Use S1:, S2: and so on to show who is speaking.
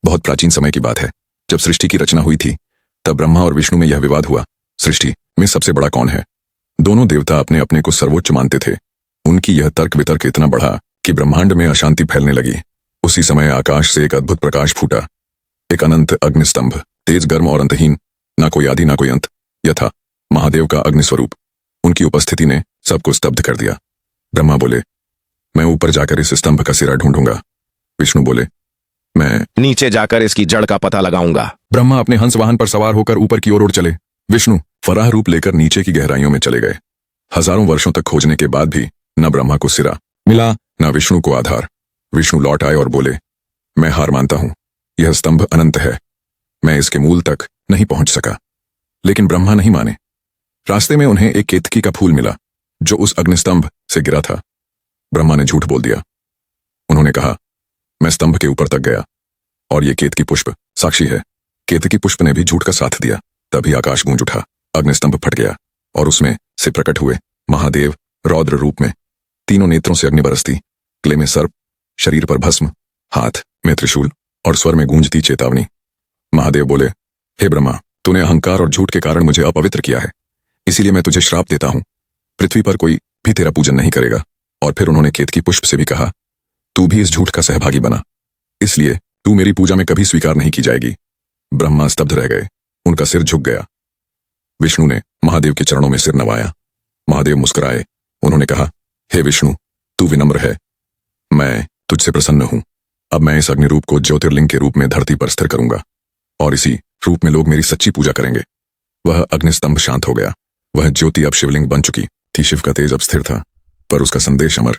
S1: बहुत प्राचीन समय की बात है। जब सृष्टि की रचना हुई थी तब ब्रह्मा और विष्णु में यह विवाद हुआ, सृष्टि में सबसे बड़ा कौन है। दोनों देवता अपने अपने को सर्वोच्च मानते थे। उनकी यह तर्क वितर्क इतना बढ़ा कि ब्रह्मांड में अशांति फैलने लगी। उसी समय आकाश से एक अद्भुत प्रकाश फूटा, एक अनंत अग्निस्तंभ, तेज गर्म और अंतहीन, ना कोई आदि ना कोई अंत। यह था महादेव का अग्निस्वरूप। उनकी उपस्थिति ने सबको स्तब्ध कर दिया। ब्रह्मा बोले, मैं ऊपर जाकर इस स्तंभ का सिरा ढूंढूंगा। विष्णु बोले, मैं
S2: नीचे जाकर इसकी जड़ का पता लगाऊंगा।
S1: ब्रह्मा अपने हंस वाहन पर सवार होकर ऊपर की ओर उड़ चले। विष्णु फराह रूप लेकर नीचे की गहराइयों में चले गए। हजारों वर्षों तक खोजने के बाद भी न ब्रह्मा को सिरा मिला, न विष्णु को आधार। विष्णु लौट आए और बोले, मैं हार मानता हूं, यह स्तंभ अनंत है, मैं इसके मूल तक नहीं पहुंच सका। लेकिन ब्रह्मा नहीं माने। रास्ते में उन्हें एक केतकी का फूल मिला जो उस अग्निस्तंभ से गिरा था। ब्रह्मा ने झूठ बोल दिया। उन्होंने कहा, मैं स्तंभ के ऊपर तक गया और ये केतकी पुष्प साक्षी है। केतकी पुष्प ने भी झूठ का साथ दिया। तभी आकाश गूंज उठा, अग्निस्तंभ फट गया और उसमें से प्रकट हुए महादेव रौद्र रूप में। तीनों नेत्रों से अग्नि बरसती, गले में सर्प, शरीर पर भस्म, हाथ में त्रिशूल और स्वर में गूंजती चेतावनी। महादेव बोले, हे ब्रह्मा, तूने अहंकार और झूठ के कारण मुझे अपवित्र किया है, इसीलिए मैं तुझे श्राप देता हूं। पृथ्वी पर कोई भी तेरा पूजन नहीं करेगा। और फिर उन्होंने केतकी पुष्प से भी कहा, तू भी इस झूठ का सहभागी बना, इसलिए तू मेरी पूजा में कभी स्वीकार नहीं की जाएगी। ब्रह्मा स्तब्ध रह गए, उनका सिर झुक गया। विष्णु ने महादेव के चरणों में सिर नवाया। महादेव मुस्कुराए। उन्होंने कहा, हे विष्णु, तू विनम्र है, मैं तुझसे प्रसन्न हूं। अब मैं इस अग्निरूप को ज्योतिर्लिंग के रूप में धरती पर स्थिर करूंगा और इसी रूप में लोग मेरी सच्ची पूजा करेंगे। वह अग्निस्तंभ शांत हो गया। वह ज्योति अब शिवलिंग बन चुकी थी। शिव का तेज अब स्थिर था, पर उसका संदेश अमर